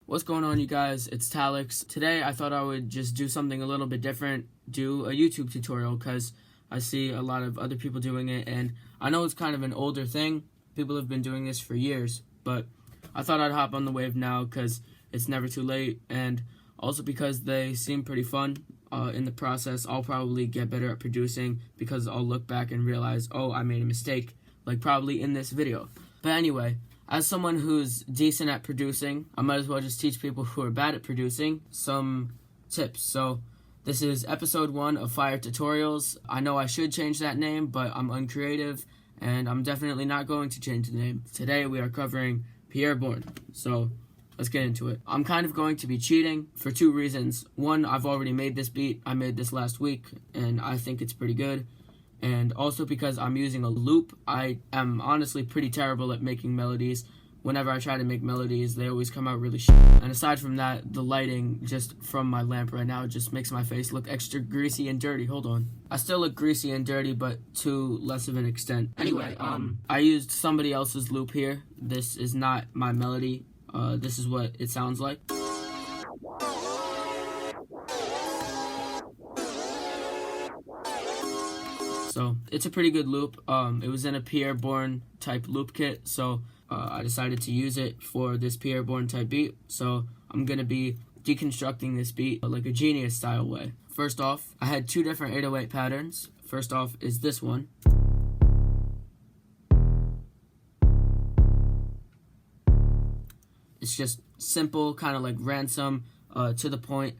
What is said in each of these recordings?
What's going on, you guys? It's Talix. Today I thought I would just do something a little bit different, do a YouTube tutorial, because I see a lot of other people doing it, and I know it's kind of an older thing. People have been doing this for years, but I thought I'd hop on the wave now because it's never too late, and also because they seem pretty fun. In the process, I'll probably get better at producing because I'll look back and realize, oh, I made a mistake, like probably in this video. But anyway, as someone who's decent at producing, I might as well just teach people who are bad at producing some tips. So this is episode 1 of Fire Tutorials. I know I should change that name, but I'm uncreative, and I'm definitely not going to change the name. Today we are covering Bourne. So let's get into it. I'm kind of going to be cheating for 2 reasons. One, I've already made this beat. I made this last week, and I think it's pretty good. And also because I'm using a loop. I am honestly pretty terrible at making melodies. Whenever I try to make melodies, they always come out really shit. And aside from that, the lighting just from my lamp right now just makes my face look extra greasy and dirty. Hold on. I still look greasy and dirty, but to less of an extent. Anyway, I used somebody else's loop here. This is not my melody. This is what it sounds like. So it's a pretty good loop. It was in a Bourne type loop kit, so I decided to use it for this Bourne type beat. So I'm gonna be deconstructing this beat like a genius style way. First off, I had 2 different 808 patterns. First off is this one. It's just simple, kind of like ransom, to the point,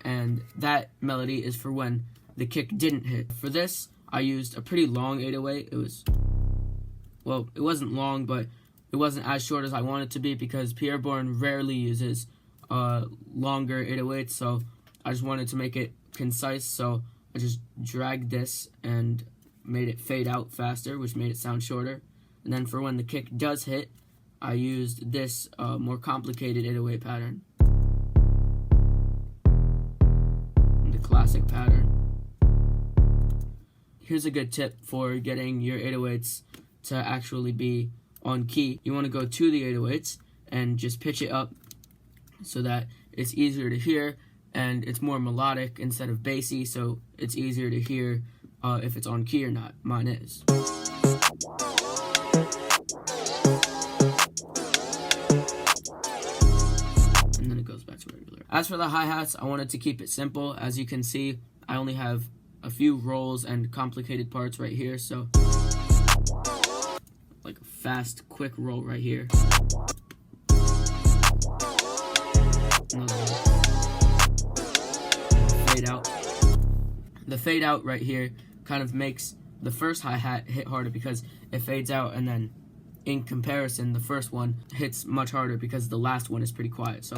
and that melody is for when the kick didn't hit. For this, I used a pretty long 808. It wasn't long, but it wasn't as short as I wanted it to be because Bourne rarely uses longer 808s, so I just wanted to make it concise, so I just dragged this and made it fade out faster, which made it sound shorter. And then for when the kick does hit, I used this more complicated 808 pattern. The classic pattern. Here's a good tip for getting your 808s to actually be on key. You want to go to the 808s and just pitch it up so that it's easier to hear and it's more melodic instead of bassy, so it's easier to hear if it's on key or not. Mine is. And then it goes back to regular. As for the hi-hats, I wanted to keep it simple. As you can see, I only have a few rolls and complicated parts right here, so like a fast, quick roll right here. Another one. Fade out. The fade out right here kind of makes the first hi-hat hit harder because it fades out, and then in comparison, the first one hits much harder because the last one is pretty quiet. So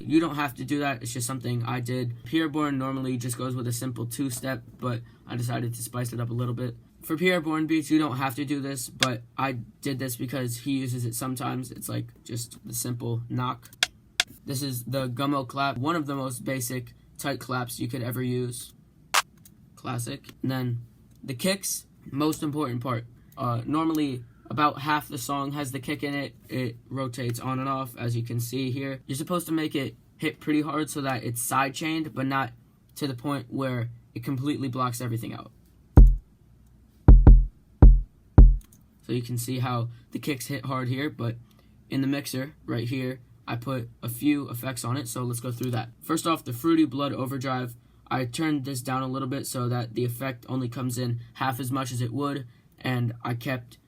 you don't have to do that. It's just something I did. Bourne normally just goes with a simple 2-step, but I decided to spice it up a little bit. For Bourne beats, you don't have to do this, but I did this because he uses it sometimes. It's like just the simple knock. This is the gummo clap, one of the most basic tight claps you could ever use. Classic. And then the kicks, most important part. Normally, about half the song has the kick in it. It rotates on and off, as you can see here. You're supposed to make it hit pretty hard so that it's side-chained, but not to the point where it completely blocks everything out. So you can see how the kicks hit hard here, but in the mixer right here, I put a few effects on it, so let's go through that. First off, the Fruity Blood Overdrive. I turned this down a little bit so that the effect only comes in half as much as it would, and I kept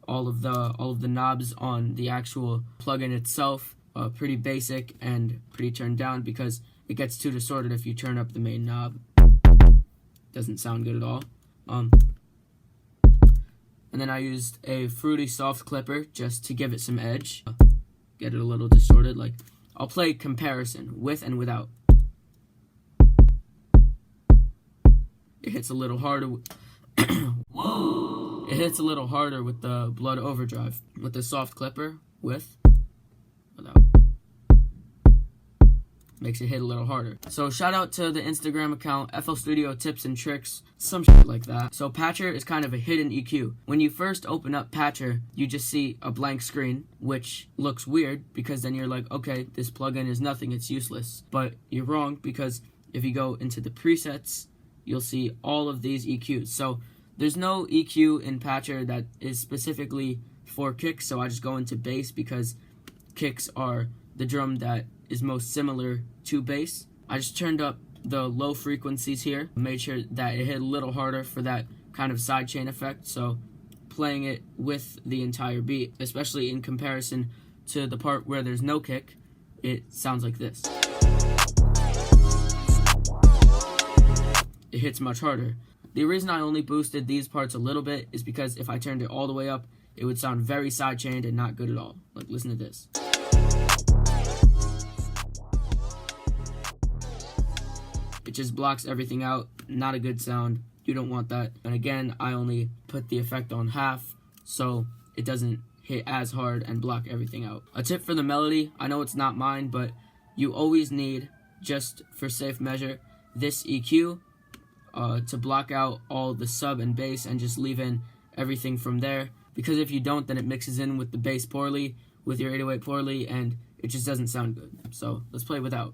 all of the knobs on the actual plugin itself pretty basic and pretty turned down because it gets too distorted if you turn up the main knob. Doesn't sound good at all. And then I used a Fruity Soft Clipper just to give it some edge. Get it a little distorted. Like, I'll play comparison with and without. It hits a little harder. Whoa! It hits a little harder with the Blood Overdrive. With the Soft Clipper, with, without. makes it hit a little harder. So shout out to the Instagram account FL Studio Tips and Tricks, some shit like that. So Patcher is kind of a hidden EQ. When you first open up Patcher, you just see a blank screen, which looks weird because then you're like, okay, this plugin is nothing, it's useless. But you're wrong, because if you go into the presets, you'll see all of these EQs. So there's no EQ in Patcher that is specifically for kicks, so I just go into bass because kicks are the drum that is most similar to bass. I just turned up the low frequencies here, made sure that it hit a little harder for that kind of sidechain effect, so playing it with the entire beat, especially in comparison to the part where there's no kick, it sounds like this. It hits much harder. The reason I only boosted these parts a little bit is because if I turned it all the way up, it would sound very sidechained and not good at all. Like, listen to this. It just blocks everything out. Not a good sound. You don't want that. And again, I only put the effect on half, so it doesn't hit as hard and block everything out. A tip for the melody, I know it's not mine, but you always need, just for safe measure, this EQ to block out all the sub and bass and just leave in everything from there. Because if you don't, then it mixes in with the bass poorly, with your 808 poorly, and it just doesn't sound good. So let's play without.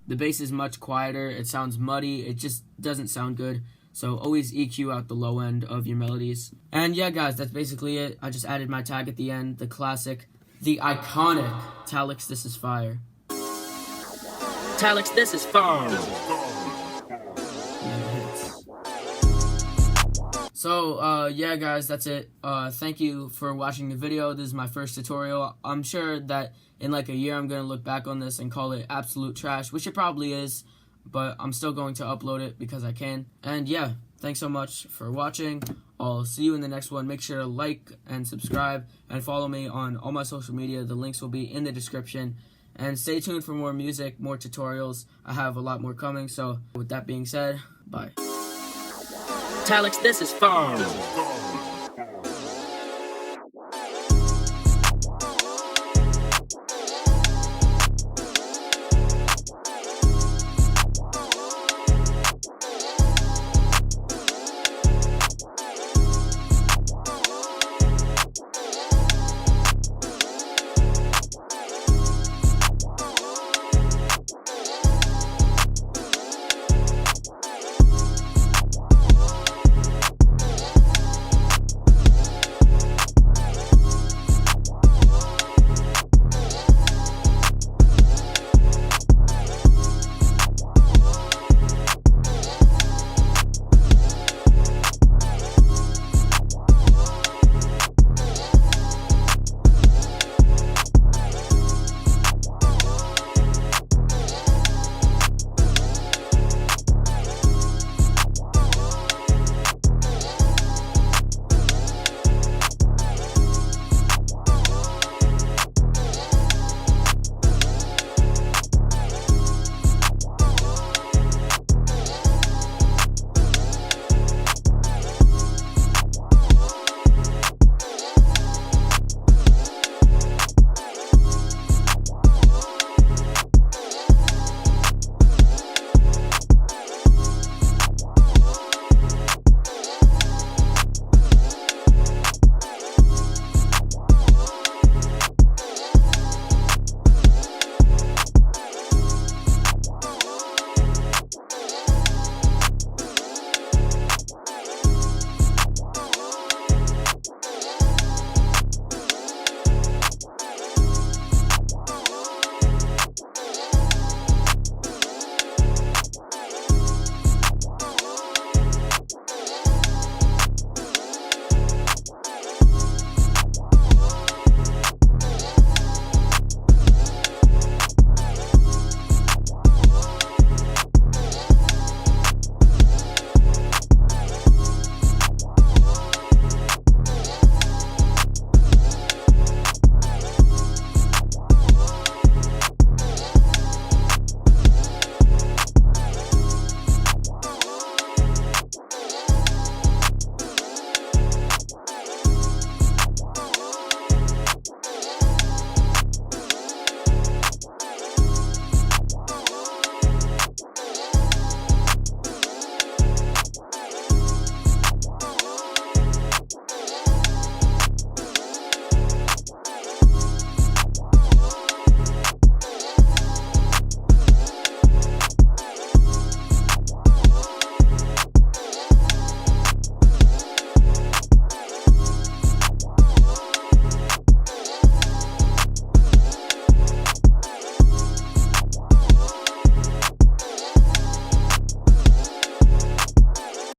The bass is much quieter, it sounds muddy, it just doesn't sound good. So always EQ out the low end of your melodies. And yeah, guys, that's basically it. I just added my tag at the end, the classic, the iconic Talix, this is fire. Talix, this is fire. So, yeah, guys, that's it. Thank you for watching the video. This is my first tutorial. I'm sure that in like a year, I'm going to look back on this and call it absolute trash, which it probably is, but I'm still going to upload it because I can. And yeah, thanks so much for watching. I'll see you in the next one. Make sure to like and subscribe and follow me on all my social media. The links will be in the description. And stay tuned for more music, more tutorials. I have a lot more coming. So with that being said, bye. Talix, this is fun.